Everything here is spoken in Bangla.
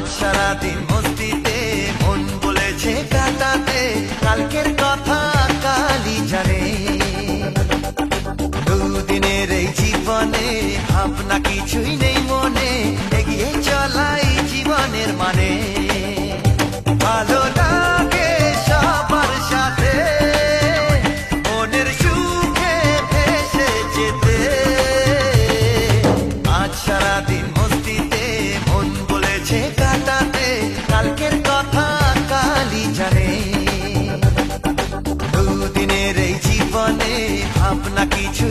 আজ সারাদিন মস্তিতে মন বলেছে কাটাতে, কালকের কথা কালই জানে। দুদিনের এই জীবনে ভাবনা কিছুই নেই মনে, এগিয়ে চলাই জীবনের মানে। ভালো লাগে সবার সাথে মনের সুখে ভেসে যেতে। আজ সারাদিন মস্তিতে মন বলেছে কাটাতে, কালকের কথা কালই জানে। দুদিনের এই জীবনে ভাবনা কিছু